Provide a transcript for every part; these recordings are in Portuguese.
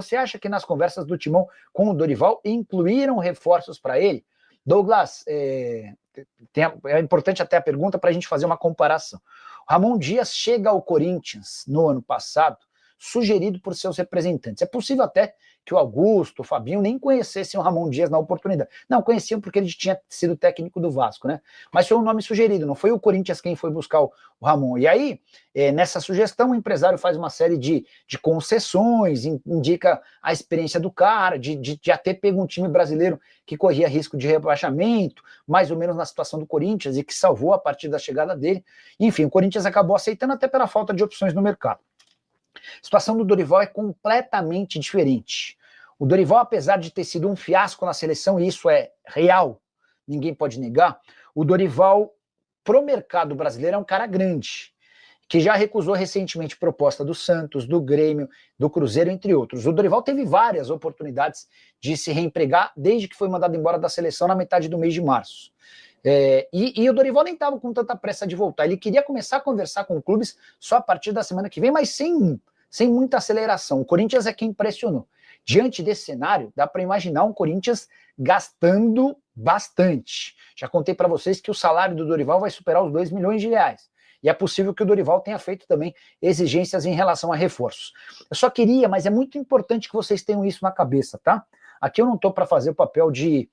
Você acha que nas conversas do Timão com o Dorival incluíram reforços para ele? Douglas, é importante até a pergunta para a gente fazer uma comparação. O Ramon Dias chega ao Corinthians no ano passado sugerido por seus representantes. É possível até que o Augusto, o Fabinho nem conhecessem o Ramon Dias na oportunidade. Não, conheciam porque ele tinha sido técnico do Vasco, né? Mas foi um nome sugerido, não foi o Corinthians quem foi buscar o Ramon. E aí, nessa sugestão, o empresário faz uma série de concessões, indica a experiência do cara, de já ter pego um time brasileiro que corria risco de rebaixamento, mais ou menos na situação do Corinthians, e que salvou a partir da chegada dele. Enfim, o Corinthians acabou aceitando até pela falta de opções no mercado. A situação do Dorival é completamente diferente. O Dorival, apesar de ter sido um fiasco na seleção, e isso é real, ninguém pode negar, o Dorival, pro mercado brasileiro, é um cara grande, que já recusou recentemente proposta do Santos, do Grêmio, do Cruzeiro, entre outros. O Dorival teve várias oportunidades de se reempregar desde que foi mandado embora da seleção na metade do mês de março. E o Dorival nem estava com tanta pressa de voltar. Ele queria começar a conversar com clubes só a partir da semana que vem, mas sem muita aceleração. O Corinthians é quem pressionou. Diante desse cenário, dá para imaginar um Corinthians gastando bastante. Já contei para vocês que o salário do Dorival vai superar os 2 milhões de reais. E é possível que o Dorival tenha feito também exigências em relação a reforços. Eu só queria, mas é muito importante que vocês tenham isso na cabeça, tá? Aqui eu não estou para fazer o papel de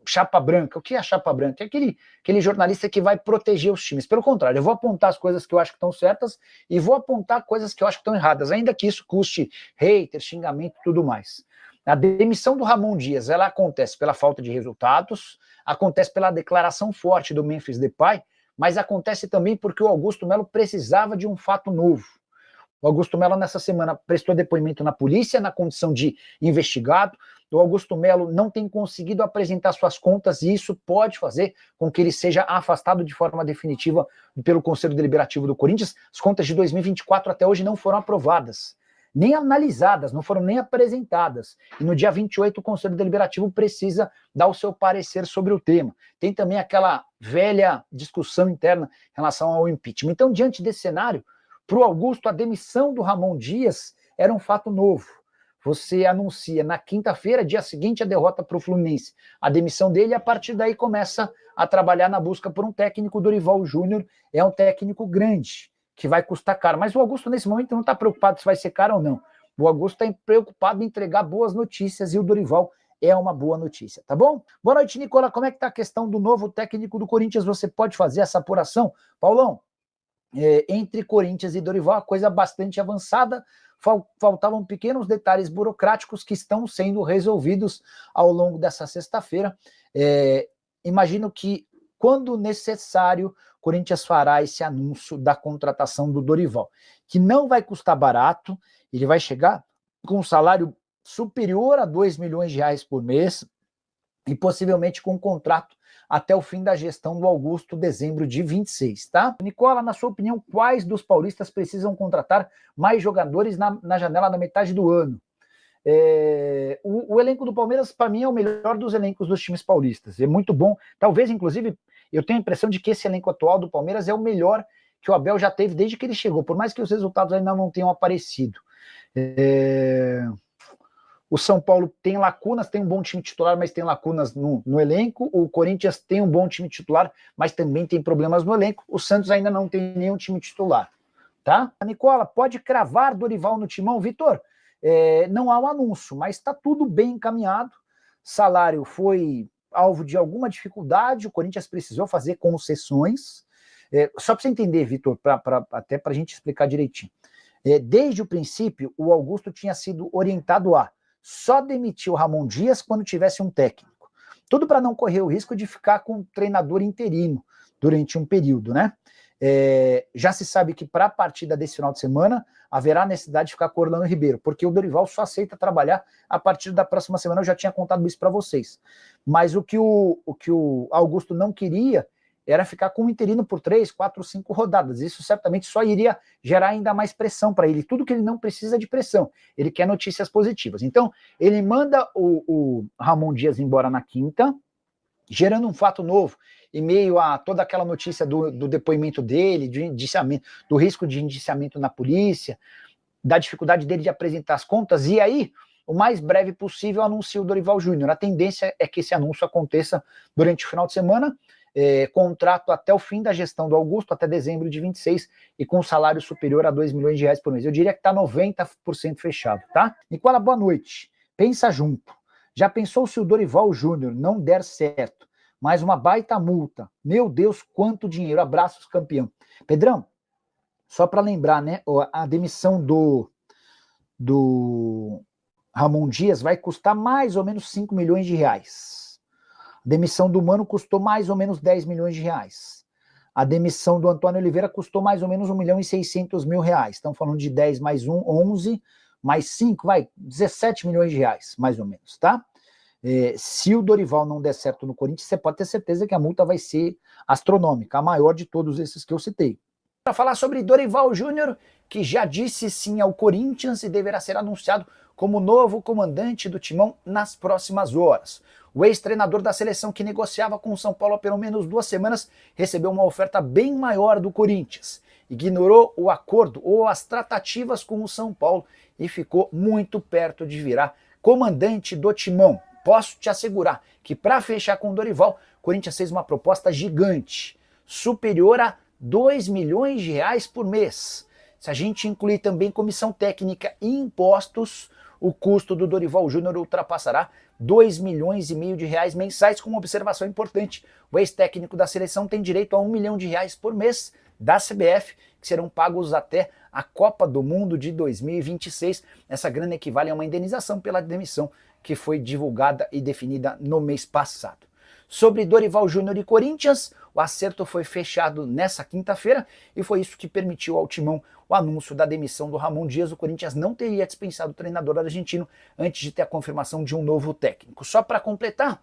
chapa branca. O que é a chapa branca? É aquele jornalista que vai proteger os times. Pelo contrário, eu vou apontar as coisas que eu acho que estão certas e vou apontar coisas que eu acho que estão erradas, ainda que isso custe hater, xingamento e tudo mais. A demissão do Ramon Dias, ela acontece pela falta de resultados, acontece pela declaração forte do Memphis Depay, mas acontece também porque o Augusto Melo precisava de um fato novo. O Augusto Melo, nessa semana, prestou depoimento na polícia, na condição de investigado. O Augusto Melo não tem conseguido apresentar suas contas e isso pode fazer com que ele seja afastado de forma definitiva pelo Conselho Deliberativo do Corinthians. As contas de 2024 até hoje não foram aprovadas, nem analisadas, não foram nem apresentadas. E no dia 28 o Conselho Deliberativo precisa dar o seu parecer sobre o tema. Tem também aquela velha discussão interna em relação ao impeachment. Então, diante desse cenário, para o Augusto, a demissão do Ramon Dias era um fato novo. Você anuncia na quinta-feira, dia seguinte, a derrota para o Fluminense, a demissão dele, e a partir daí começa a trabalhar na busca por um técnico. Dorival Júnior é um técnico grande, que vai custar caro. Mas o Augusto, nesse momento, não está preocupado se vai ser caro ou não. O Augusto está preocupado em entregar boas notícias e o Dorival é uma boa notícia, tá bom? Boa noite, Nicola. Como é que está a questão do novo técnico do Corinthians? Você pode fazer essa apuração? Paulão, entre Corinthians e Dorival, a coisa bastante avançada, faltavam pequenos detalhes burocráticos que estão sendo resolvidos ao longo dessa sexta-feira. Imagino que, quando necessário, o Corinthians fará esse anúncio da contratação do Dorival, que não vai custar barato, ele vai chegar com um salário superior a 2 milhões de reais por mês e possivelmente com um contrato até o fim da gestão do Augusto, dezembro de 26, tá? Nicola, na sua opinião, quais dos paulistas precisam contratar mais jogadores na janela da metade do ano? O elenco do Palmeiras, para mim, é o melhor dos elencos dos times paulistas. É muito bom. Talvez, inclusive, eu tenho a impressão de que esse elenco atual do Palmeiras é o melhor que o Abel já teve desde que ele chegou, por mais que os resultados ainda não tenham aparecido. O São Paulo tem lacunas, tem um bom time titular, mas tem lacunas no elenco. O Corinthians tem um bom time titular, mas também tem problemas no elenco. O Santos ainda não tem nenhum time titular, tá? A Nicola, pode cravar Dorival no timão? Vitor, não há um anúncio, mas está tudo bem encaminhado. Salário foi alvo de alguma dificuldade, o Corinthians precisou fazer concessões. Só para você entender, Vitor, até para a gente explicar direitinho. Desde o princípio, o Augusto tinha sido orientado a só demitir o Ramon Dias quando tivesse um técnico. Tudo para não correr o risco de ficar com um treinador interino durante um período, né? Já se sabe que para a partida desse final de semana haverá necessidade de ficar com o Orlando Ribeiro, porque o Dorival só aceita trabalhar a partir da próxima semana. Eu já tinha contado isso para vocês. Mas o que o Augusto não queria era ficar com um interino por 3, 4, 5 rodadas. Isso certamente só iria gerar ainda mais pressão para ele. Tudo que ele não precisa é de pressão. Ele quer notícias positivas. Então, ele manda o Ramon Dias embora na quinta, gerando um fato novo, em meio a toda aquela notícia do depoimento dele, de indiciamento, do risco de indiciamento na polícia. da dificuldade dele de apresentar as contas, e aí, o mais breve possível, anuncia o Dorival Júnior. A tendência é que esse anúncio aconteça durante o final de semana, contrato até o fim da gestão do Augusto, até dezembro de 26, e com salário superior a 2 milhões de reais por mês. Eu diria que está 90% fechado, tá? Nicola, boa noite. Pensa junto. Já pensou se o Dorival Júnior não der certo? Mais uma baita multa. Meu Deus, quanto dinheiro. Abraços, campeão. Pedrão, só para lembrar, né? A demissão do Ramon Dias vai custar mais ou menos 5 milhões de reais. A demissão do Mano custou mais ou menos 10 milhões de reais. A demissão do Antônio Oliveira custou mais ou menos 1 milhão e 600 mil reais. Estamos falando de 10 mais 1, 11, mais 5, 17 milhões de reais, mais ou menos, tá? Se o Dorival não der certo no Corinthians, você pode ter certeza que a multa vai ser astronômica, a maior de todos esses que eu citei. Para falar sobre Dorival Júnior, que já disse sim ao Corinthians e deverá ser anunciado como novo comandante do Timão nas próximas horas. O ex-treinador da seleção, que negociava com o São Paulo há pelo menos 2 semanas, recebeu uma oferta bem maior do Corinthians. Ignorou o acordo ou as tratativas com o São Paulo e ficou muito perto de virar comandante do Timão. Posso te assegurar que para fechar com o Dorival, o Corinthians fez uma proposta gigante, superior a 2 milhões de reais por mês. Se a gente incluir também comissão técnica e impostos, o custo do Dorival Júnior ultrapassará 2 milhões e meio de reais mensais, com uma observação importante. O ex-técnico da seleção tem direito a 1 milhão de reais por mês da CBF, que serão pagos até a Copa do Mundo de 2026. Essa grana equivale a uma indenização pela demissão que foi divulgada e definida no mês passado. Sobre Dorival Júnior e Corinthians, o acerto foi fechado nessa quinta-feira e foi isso que permitiu ao Timão o anúncio da demissão do Ramon Dias. O Corinthians não teria dispensado o treinador argentino antes de ter a confirmação de um novo técnico. Só para completar,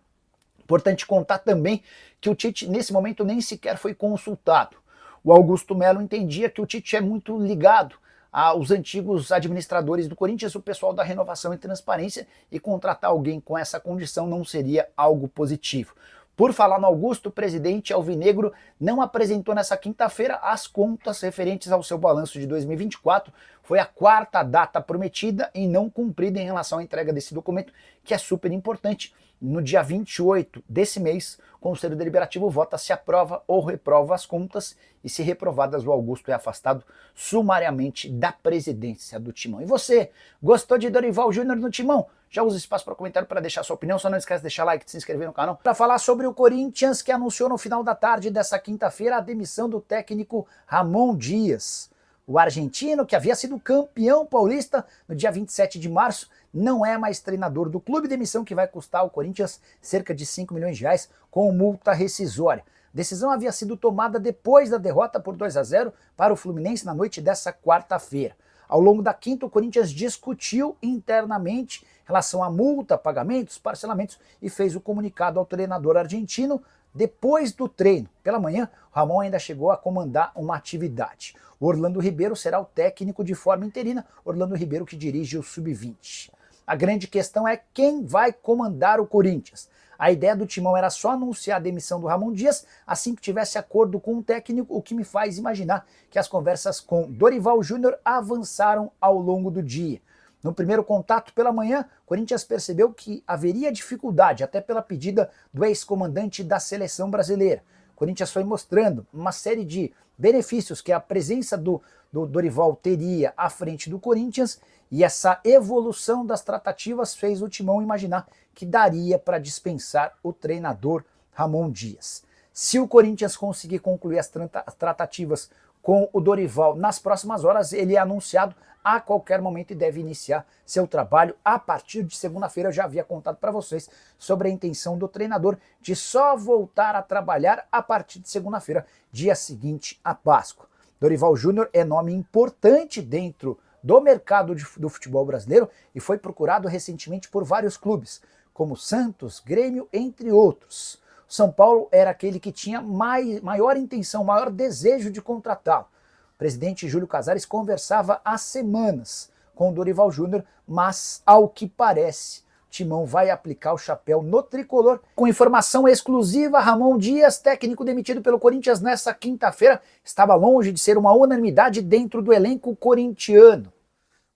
importante contar também que o Tite, nesse momento, nem sequer foi consultado. O Augusto Melo entendia que o Tite é muito ligado aos antigos administradores do Corinthians, o pessoal da Renovação e Transparência, e contratar alguém com essa condição não seria algo positivo. Por falar no Augusto, o presidente alvinegro não apresentou nessa quinta-feira as contas referentes ao seu balanço de 2024. Foi a 4ª data prometida e não cumprida em relação à entrega desse documento, que é super importante. No dia 28 desse mês, o Conselho Deliberativo vota se aprova ou reprova as contas, e se reprovadas, o Augusto é afastado sumariamente da presidência do Timão. E você, gostou de Dorival Júnior no Timão? Já usa espaço para comentário para deixar sua opinião, só não esquece de deixar like e se inscrever no canal. Para falar sobre o Corinthians, que anunciou no final da tarde dessa quinta-feira a demissão do técnico Ramon Dias. O argentino, que havia sido campeão paulista no dia 27 de março, não é mais treinador do clube. Demissão que vai custar ao Corinthians cerca de 5 milhões de reais com multa rescisória. A decisão havia sido tomada depois da derrota por 2-0 para o Fluminense na noite dessa quarta-feira. Ao longo da quinta, o Corinthians discutiu internamente em relação à multa, pagamentos, parcelamentos e fez o comunicado ao treinador argentino depois do treino. Pela manhã, o Ramon ainda chegou a comandar uma atividade. O Orlando Ribeiro será o técnico de forma interina, Orlando Ribeiro que dirige o Sub-20. A grande questão é quem vai comandar o Corinthians. A ideia do Timão era só anunciar a demissão do Ramon Dias assim que tivesse acordo com o técnico, o que me faz imaginar que as conversas com Dorival Júnior avançaram ao longo do dia. No primeiro contato pela manhã, o Corinthians percebeu que haveria dificuldade, até pela pedida do ex-comandante da seleção brasileira. O Corinthians foi mostrando uma série de benefícios que a presença do Dorival teria à frente do Corinthians, e essa evolução das tratativas fez o Timão imaginar que daria para dispensar o treinador Ramon Dias. Se o Corinthians conseguir concluir as tratativas com o Dorival nas próximas horas, ele é anunciado a qualquer momento e deve iniciar seu trabalho a partir de segunda-feira. Eu já havia contado para vocês sobre a intenção do treinador de só voltar a trabalhar a partir de segunda-feira, dia seguinte à Páscoa. Dorival Júnior é nome importante dentro do mercado do futebol brasileiro e foi procurado recentemente por vários clubes, como Santos, Grêmio, entre outros. O São Paulo era aquele que tinha maior intenção, maior desejo de contratá-lo. O presidente Júlio Casares conversava há semanas com o Dorival Júnior, mas, ao que parece, o Timão vai aplicar o chapéu no tricolor. Com informação exclusiva, Ramon Dias, técnico demitido pelo Corinthians nessa quinta-feira, estava longe de ser uma unanimidade dentro do elenco corintiano.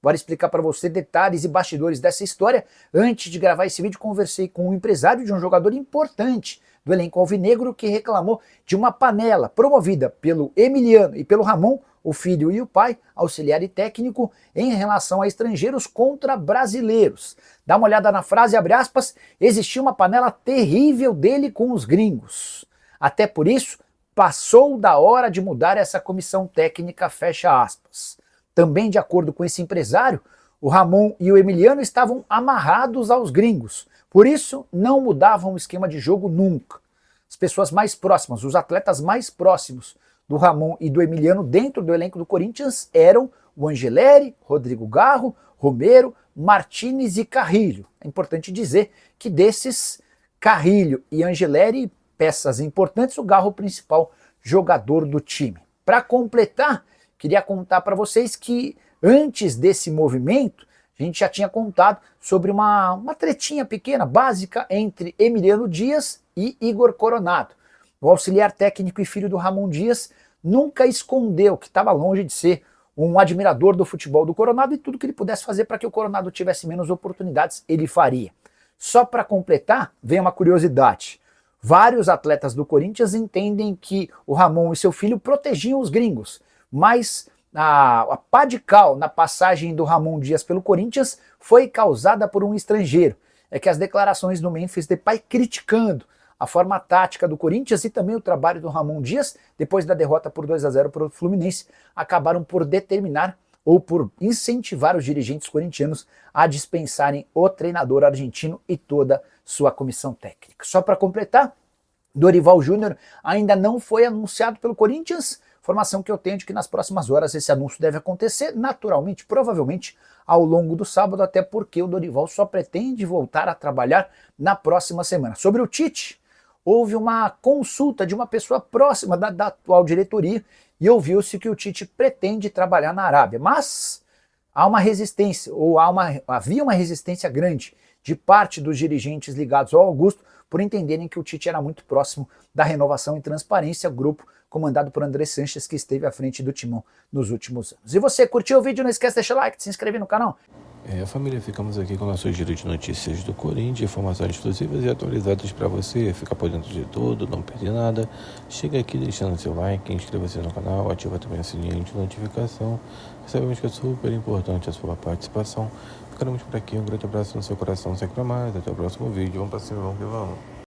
Bora explicar para você detalhes e bastidores dessa história. Antes de gravar esse vídeo, conversei com um empresário de um jogador importante do elenco alvinegro que reclamou de uma panela promovida pelo Emiliano e pelo Ramon, o filho e o pai, auxiliar e técnico, em relação a estrangeiros contra brasileiros. Dá uma olhada na frase, abre aspas, existia uma panela terrível dele com os gringos. Até por isso, passou da hora de mudar essa comissão técnica, fecha aspas. Também de acordo com esse empresário, o Ramon e o Emiliano estavam amarrados aos gringos, por isso não mudavam o esquema de jogo nunca. As pessoas mais próximas, os atletas mais próximos do Ramon e do Emiliano dentro do elenco do Corinthians eram o Angeleri, Rodrigo Garro, Romero, Martínez e Carrilho. É importante dizer que desses, Carrilho e Angeleri, peças importantes, o Garro, o principal jogador do time. Para completar, queria contar para vocês que antes desse movimento, a gente já tinha contado sobre uma tretinha pequena, básica, entre Emiliano Dias e Igor Coronado. O auxiliar técnico e filho do Ramon Dias nunca escondeu que estava longe de ser um admirador do futebol do Coronado e tudo que ele pudesse fazer para que o Coronado tivesse menos oportunidades, ele faria. Só para completar, vem uma curiosidade. Vários atletas do Corinthians entendem que o Ramon e seu filho protegiam os gringos, mas a pá de cal na passagem do Ramon Dias pelo Corinthians foi causada por um estrangeiro. É que as declarações do Memphis Depay criticando a forma tática do Corinthians e também o trabalho do Ramon Dias, depois da derrota por 2-0 para o Fluminense, acabaram por determinar ou por incentivar os dirigentes corintianos a dispensarem o treinador argentino e toda sua comissão técnica. Só para completar, Dorival Júnior ainda não foi anunciado pelo Corinthians, informação que eu tenho de que nas próximas horas esse anúncio deve acontecer, naturalmente, provavelmente ao longo do sábado, até porque o Dorival só pretende voltar a trabalhar na próxima semana. Sobre o Tite, houve uma consulta de uma pessoa próxima da atual diretoria e ouviu-se que o Tite pretende trabalhar na Arábia, mas há uma resistência, ou havia uma resistência grande de parte dos dirigentes ligados ao Augusto por entenderem que o Tite era muito próximo da Renovação e Transparência, grupo comandado por André Sanches, que esteve à frente do timão nos últimos anos. E você curtiu o vídeo? Não esquece de deixar o like, de se inscrever no canal. Família, ficamos aqui com o nosso giro de notícias do Corinthians, informações exclusivas e atualizadas para você, ficar por dentro de tudo, não perder nada. Chega aqui deixando seu like, inscreva-se no canal, ativa também o sininho de notificação. Sabemos que é super importante a sua participação. Ficaremos por aqui, um grande abraço no seu coração, sempre mais, até o próximo vídeo, vamos para cima, vamos que vamos.